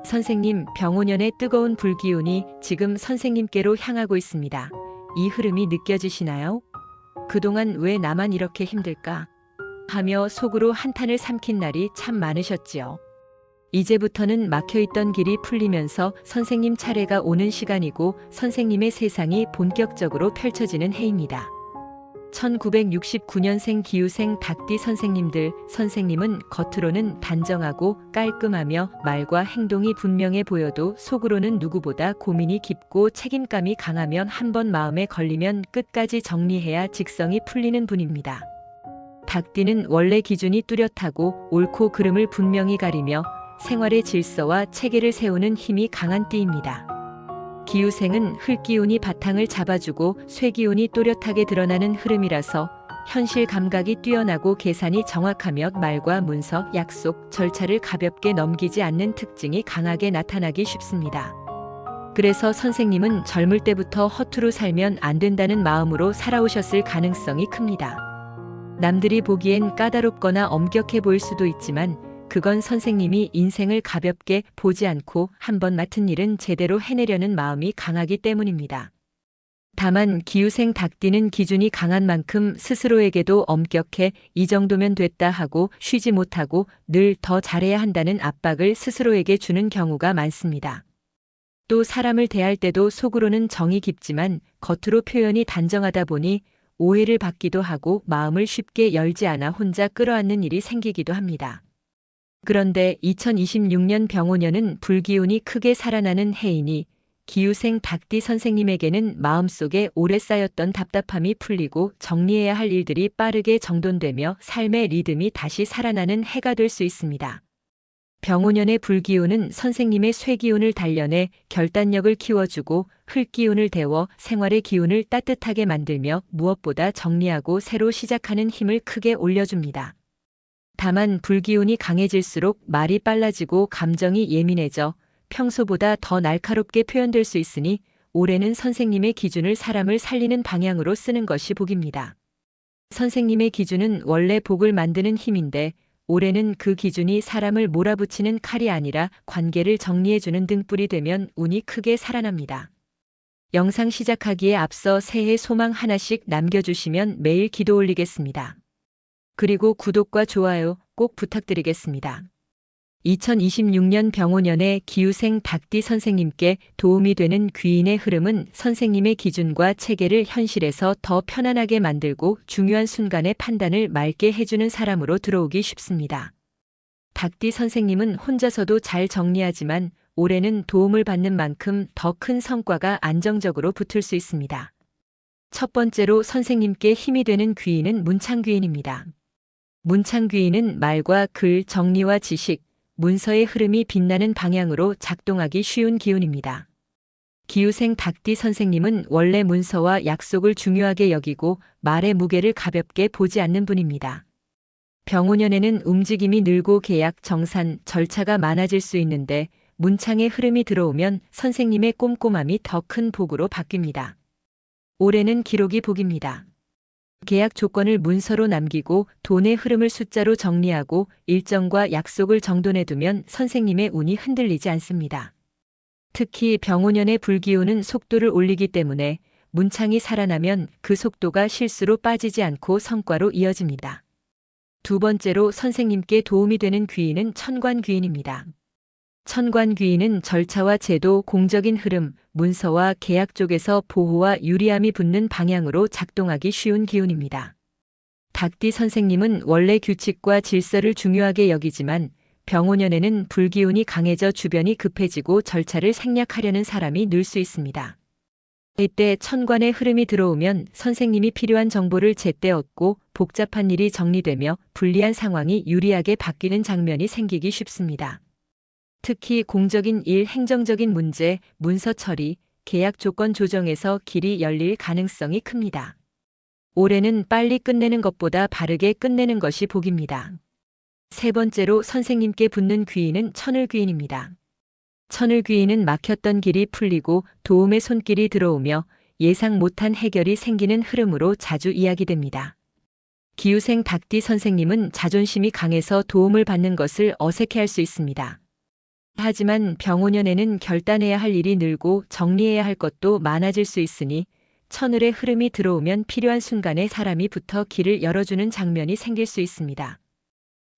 선생님, 병오년의 뜨거운 불기운이 지금 선생님께로 향하고 있습니다. 이 흐름이 느껴지시나요? 그동안 왜 나만 이렇게 힘들까? 하며 속으로 한탄을 삼킨 날이 참 많으셨지요. 이제부터는 막혀있던 길이 풀리면서 선생님 차례가 오는 시간이고 선생님의 세상이 본격적으로 펼쳐지는 해입니다. 1969년생 기후생 닭띠 선생님들, 선생님은 겉으로는 단정하고 깔끔하며 말과 행동이 분명해 보여도 속으로는 누구보다 고민이 깊고 책임감이 강하면 한번 마음에 걸리면 끝까지 정리해야 직성이 풀리는 분입니다. 닭띠는 원래 기준이 뚜렷하고 옳고 그름을 분명히 가리며 생활의 질서와 체계를 세우는 힘이 강한 띠입니다. 기후생은 흙기운이 바탕을 잡아주고 쇠기운이 또렷하게 드러나는 흐름이라서 현실 감각이 뛰어나고 계산이 정확하며 말과 문서, 약속, 절차를 가볍게 넘기지 않는 특징이 강하게 나타나기 쉽습니다. 그래서 선생님은 젊을 때부터 허투루 살면 안 된다는 마음으로 살아오셨을 가능성이 큽니다. 남들이 보기엔 까다롭거나 엄격해 보일 수도 있지만 그건 선생님이 인생을 가볍게 보지 않고 한번 맡은 일은 제대로 해내려는 마음이 강하기 때문입니다. 다만 기후생 닭띠는 기준이 강한 만큼 스스로에게도 엄격해 이 정도면 됐다 하고 쉬지 못하고 늘 더 잘해야 한다는 압박을 스스로에게 주는 경우가 많습니다. 또 사람을 대할 때도 속으로는 정이 깊지만 겉으로 표현이 단정하다 보니 오해를 받기도 하고 마음을 쉽게 열지 않아 혼자 끌어안는 일이 생기기도 합니다. 그런데 2026년 병오년은 불기운이 크게 살아나는 해이니 기후생 닭띠 선생님에게는 마음속에 오래 쌓였던 답답함이 풀리고 정리해야 할 일들이 빠르게 정돈되며 삶의 리듬이 다시 살아나는 해가 될 수 있습니다. 병오년의 불기운은 선생님의 쇠기운을 단련해 결단력을 키워주고 흙기운을 데워 생활의 기운을 따뜻하게 만들며 무엇보다 정리하고 새로 시작하는 힘을 크게 올려줍니다. 다만 불기운이 강해질수록 말이 빨라지고 감정이 예민해져 평소보다 더 날카롭게 표현될 수 있으니 올해는 선생님의 기준을 사람을 살리는 방향으로 쓰는 것이 복입니다. 선생님의 기준은 원래 복을 만드는 힘인데 올해는 그 기준이 사람을 몰아붙이는 칼이 아니라 관계를 정리해주는 등불이 되면 운이 크게 살아납니다. 영상 시작하기에 앞서 새해 소망 하나씩 남겨주시면 매일 기도 올리겠습니다. 그리고 구독과 좋아요 꼭 부탁드리겠습니다. 2026년 병오년의 기후생 닭띠 선생님께 도움이 되는 귀인의 흐름은 선생님의 기준과 체계를 현실에서 더 편안하게 만들고 중요한 순간의 판단을 맑게 해주는 사람으로 들어오기 쉽습니다. 닭띠 선생님은 혼자서도 잘 정리하지만 올해는 도움을 받는 만큼 더 큰 성과가 안정적으로 붙을 수 있습니다. 첫 번째로 선생님께 힘이 되는 귀인은 문창귀인입니다. 문창귀인은 말과 글, 정리와 지식, 문서의 흐름이 빛나는 방향으로 작동하기 쉬운 기운입니다. 기후생 닭띠 선생님은 원래 문서와 약속을 중요하게 여기고 말의 무게를 가볍게 보지 않는 분입니다. 병오년에는 움직임이 늘고 계약, 정산, 절차가 많아질 수 있는데 문창의 흐름이 들어오면 선생님의 꼼꼼함이 더 큰 복으로 바뀝니다. 올해는 기록이 복입니다. 계약 조건을 문서로 남기고 돈의 흐름을 숫자로 정리하고 일정과 약속을 정돈해두면 선생님의 운이 흔들리지 않습니다. 특히 병오년의 불기운은 속도를 올리기 때문에 문창이 살아나면 그 속도가 실수로 빠지지 않고 성과로 이어집니다. 두 번째로 선생님께 도움이 되는 귀인은 천관귀인입니다. 천관귀인은 절차와 제도, 공적인 흐름, 문서와 계약 쪽에서 보호와 유리함이 붙는 방향으로 작동하기 쉬운 기운입니다. 닭띠 선생님은 원래 규칙과 질서를 중요하게 여기지만 병오년에는 불기운이 강해져 주변이 급해지고 절차를 생략하려는 사람이 늘 수 있습니다. 이때 천관의 흐름이 들어오면 선생님이 필요한 정보를 제때 얻고 복잡한 일이 정리되며 불리한 상황이 유리하게 바뀌는 장면이 생기기 쉽습니다. 특히 공적인 일, 행정적인 문제, 문서 처리, 계약 조건 조정에서 길이 열릴 가능성이 큽니다. 올해는 빨리 끝내는 것보다 바르게 끝내는 것이 복입니다. 세 번째로 선생님께 붙는 귀인은 천을귀인입니다. 천을귀인은 막혔던 길이 풀리고 도움의 손길이 들어오며 예상 못한 해결이 생기는 흐름으로 자주 이야기됩니다. 기후생 닭띠 선생님은 자존심이 강해서 도움을 받는 것을 어색해할 수 있습니다. 하지만 병오년에는 결단해야 할 일이 늘고 정리해야 할 것도 많아질 수 있으니 천을의 흐름이 들어오면 필요한 순간에 사람이 붙어 길을 열어주는 장면이 생길 수 있습니다.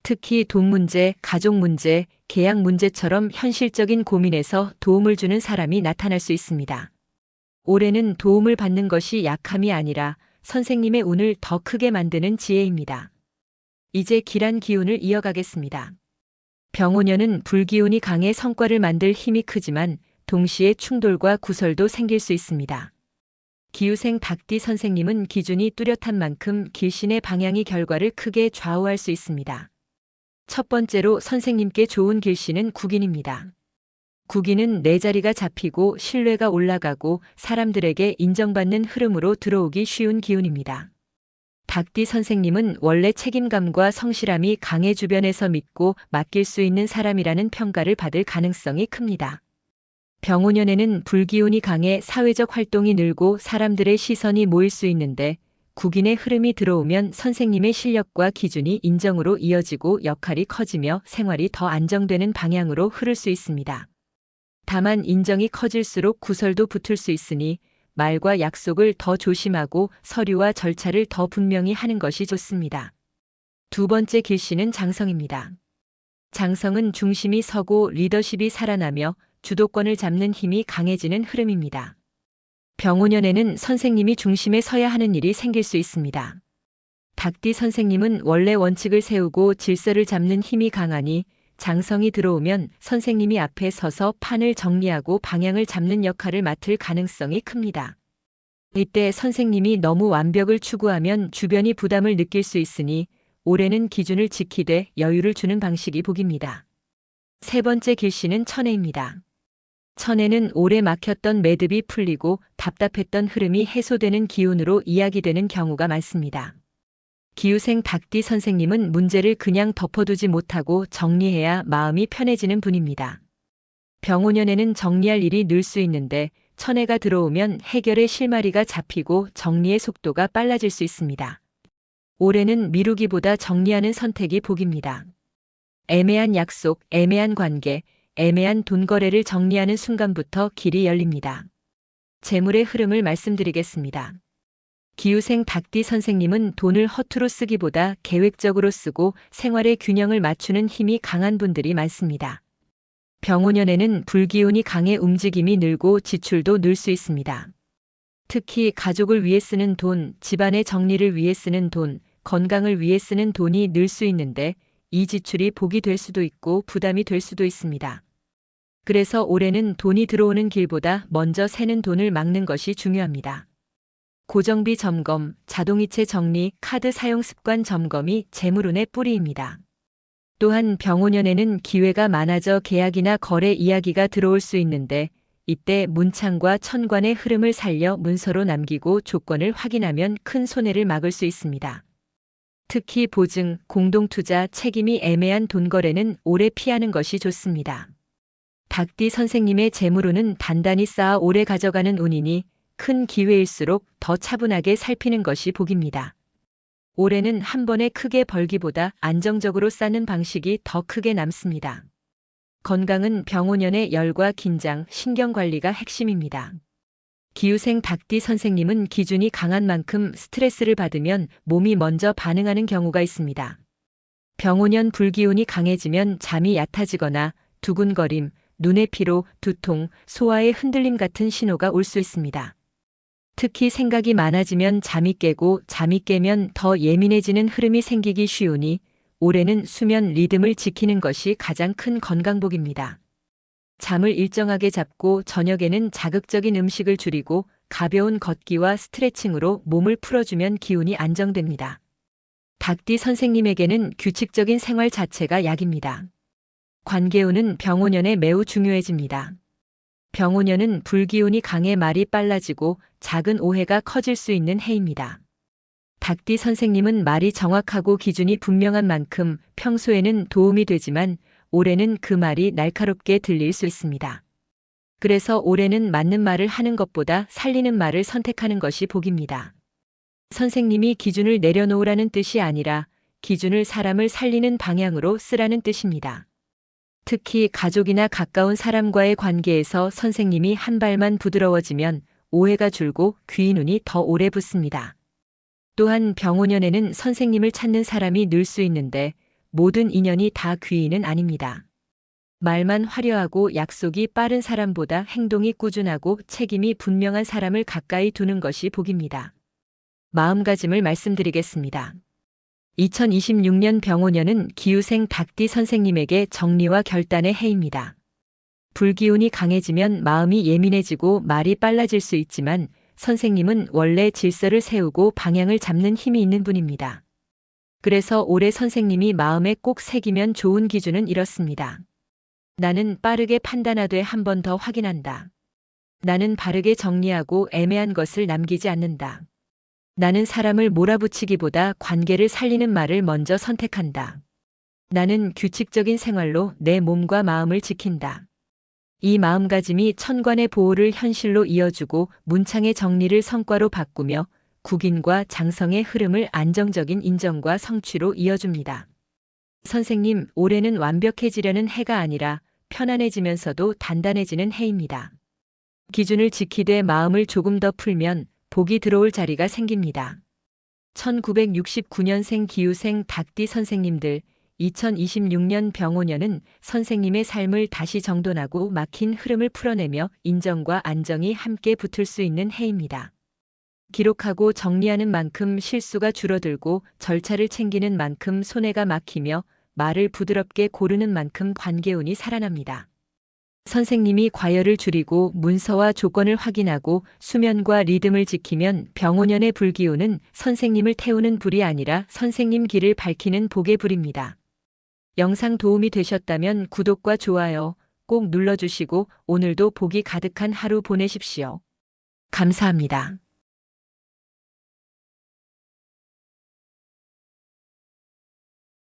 특히 돈 문제, 가족 문제, 계약 문제처럼 현실적인 고민에서 도움을 주는 사람이 나타날 수 있습니다. 올해는 도움을 받는 것이 약함이 아니라 선생님의 운을 더 크게 만드는 지혜입니다. 이제 길한 기운을 이어가겠습니다. 병오년은 불기운이 강해 성과를 만들 힘이 크지만 동시에 충돌과 구설도 생길 수 있습니다. 기우생 닭띠 선생님은 기준이 뚜렷한 만큼 길신의 방향이 결과를 크게 좌우할 수 있습니다. 첫 번째로 선생님께 좋은 길신은 국인입니다. 국인은 내 자리가 잡히고 신뢰가 올라가고 사람들에게 인정받는 흐름으로 들어오기 쉬운 기운입니다. 닭띠 선생님은 원래 책임감과 성실함이 강해 주변에서 믿고 맡길 수 있는 사람이라는 평가를 받을 가능성이 큽니다. 병오년에는 불기운이 강해 사회적 활동이 늘고 사람들의 시선이 모일 수 있는데 국인의 흐름이 들어오면 선생님의 실력과 기준이 인정으로 이어지고 역할이 커지며 생활이 더 안정되는 방향으로 흐를 수 있습니다. 다만 인정이 커질수록 구설도 붙을 수 있으니 말과 약속을 더 조심하고 서류와 절차를 더 분명히 하는 것이 좋습니다. 두 번째 길신은 장성입니다. 장성은 중심이 서고 리더십이 살아나며 주도권을 잡는 힘이 강해지는 흐름입니다. 병오년에는 선생님이 중심에 서야 하는 일이 생길 수 있습니다. 닭띠 선생님은 원래 원칙을 세우고 질서를 잡는 힘이 강하니 장성이 들어오면 선생님이 앞에 서서 판을 정리하고 방향을 잡는 역할을 맡을 가능성이 큽니다. 이때 선생님이 너무 완벽을 추구하면 주변이 부담을 느낄 수 있으니 올해는 기준을 지키되 여유를 주는 방식이 복입니다. 세 번째 길신은 천해입니다. 천해는 오래 막혔던 매듭이 풀리고 답답했던 흐름이 해소되는 기운으로 이야기되는 경우가 많습니다. 기우생 닭띠 선생님은 문제를 그냥 덮어두지 못하고 정리해야 마음이 편해지는 분입니다. 병오년에는 정리할 일이 늘 수 있는데 천해가 들어오면 해결의 실마리가 잡히고 정리의 속도가 빨라질 수 있습니다. 올해는 미루기보다 정리하는 선택이 복입니다. 애매한 약속, 애매한 관계, 애매한 돈 거래를 정리하는 순간부터 길이 열립니다. 재물의 흐름을 말씀드리겠습니다. 기우생 닭띠 선생님은 돈을 허투루 쓰기보다 계획적으로 쓰고 생활의 균형을 맞추는 힘이 강한 분들이 많습니다. 병오년에는 불기운이 강해 움직임이 늘고 지출도 늘 수 있습니다. 특히 가족을 위해 쓰는 돈, 집안의 정리를 위해 쓰는 돈, 건강을 위해 쓰는 돈이 늘 수 있는데 이 지출이 복이 될 수도 있고 부담이 될 수도 있습니다. 그래서 올해는 돈이 들어오는 길보다 먼저 새는 돈을 막는 것이 중요합니다. 고정비 점검, 자동이체 정리, 카드 사용 습관 점검이 재물운의 뿌리입니다. 또한 병오년에는 기회가 많아져 계약이나 거래 이야기가 들어올 수 있는데 이때 문창과 천관의 흐름을 살려 문서로 남기고 조건을 확인하면 큰 손해를 막을 수 있습니다. 특히 보증, 공동투자, 책임이 애매한 돈 거래는 오래 피하는 것이 좋습니다. 닭띠 선생님의 재물운은 단단히 쌓아 오래 가져가는 운이니 큰 기회일수록 더 차분하게 살피는 것이 복입니다. 올해는 한 번에 크게 벌기보다 안정적으로 쌓는 방식이 더 크게 남습니다. 건강은 병오년의 열과 긴장, 신경관리가 핵심입니다. 기우생 닭띠 선생님은 기준이 강한 만큼 스트레스를 받으면 몸이 먼저 반응하는 경우가 있습니다. 병오년 불기운이 강해지면 잠이 얕아지거나 두근거림, 눈의 피로, 두통, 소화의 흔들림 같은 신호가 올 수 있습니다. 특히 생각이 많아지면 잠이 깨고 잠이 깨면 더 예민해지는 흐름이 생기기 쉬우니 올해는 수면 리듬을 지키는 것이 가장 큰 건강복입니다. 잠을 일정하게 잡고 저녁에는 자극적인 음식을 줄이고 가벼운 걷기와 스트레칭으로 몸을 풀어주면 기운이 안정됩니다. 닭띠 선생님에게는 규칙적인 생활 자체가 약입니다. 관계운은 병오년에 매우 중요해집니다. 병오년은 불기운이 강해 말이 빨라지고 작은 오해가 커질 수 있는 해입니다. 닭띠 선생님은 말이 정확하고 기준이 분명한 만큼 평소에는 도움이 되지만 올해는 그 말이 날카롭게 들릴 수 있습니다. 그래서 올해는 맞는 말을 하는 것보다 살리는 말을 선택하는 것이 복입니다. 선생님이 기준을 내려놓으라는 뜻이 아니라 기준을 사람을 살리는 방향으로 쓰라는 뜻입니다. 특히 가족이나 가까운 사람과의 관계에서 선생님이 한 발만 부드러워지면 오해가 줄고 귀인 운이 더 오래 붙습니다. 또한 병오년에는 선생님을 찾는 사람이 늘 수 있는데 모든 인연이 다 귀인은 아닙니다. 말만 화려하고 약속이 빠른 사람보다 행동이 꾸준하고 책임이 분명한 사람을 가까이 두는 것이 복입니다. 마음가짐을 말씀드리겠습니다. 2026년 병오년은 기후생 닭띠 선생님에게 정리와 결단의 해입니다. 불기운이 강해지면 마음이 예민해지고 말이 빨라질 수 있지만 선생님은 원래 질서를 세우고 방향을 잡는 힘이 있는 분입니다. 그래서 올해 선생님이 마음에 꼭 새기면 좋은 기준은 이렇습니다. 나는 빠르게 판단하되 한 번 더 확인한다. 나는 바르게 정리하고 애매한 것을 남기지 않는다. 나는 사람을 몰아붙이기보다 관계를 살리는 말을 먼저 선택한다. 나는 규칙적인 생활로 내 몸과 마음을 지킨다. 이 마음가짐이 천관의 보호를 현실로 이어주고 문창의 정리를 성과로 바꾸며 국인과 장성의 흐름을 안정적인 인정과 성취로 이어줍니다. 선생님, 올해는 완벽해지려는 해가 아니라 편안해지면서도 단단해지는 해입니다. 기준을 지키되 마음을 조금 더 풀면 복이 들어올 자리가 생깁니다. 1969년생 기후생 닭띠 선생님들, 2026년 병오년은 선생님의 삶을 다시 정돈하고 막힌 흐름을 풀어내며 인정과 안정이 함께 붙을 수 있는 해입니다. 기록하고 정리하는 만큼 실수가 줄어들고 절차를 챙기는 만큼 손해가 막히며 말을 부드럽게 고르는 만큼 관계운이 살아납니다. 선생님이 과열을 줄이고 문서와 조건을 확인하고 수면과 리듬을 지키면 병오년의 불기운은 선생님을 태우는 불이 아니라 선생님 길을 밝히는 복의 불입니다. 영상 도움이 되셨다면 구독과 좋아요 꼭 눌러주시고 오늘도 복이 가득한 하루 보내십시오. 감사합니다.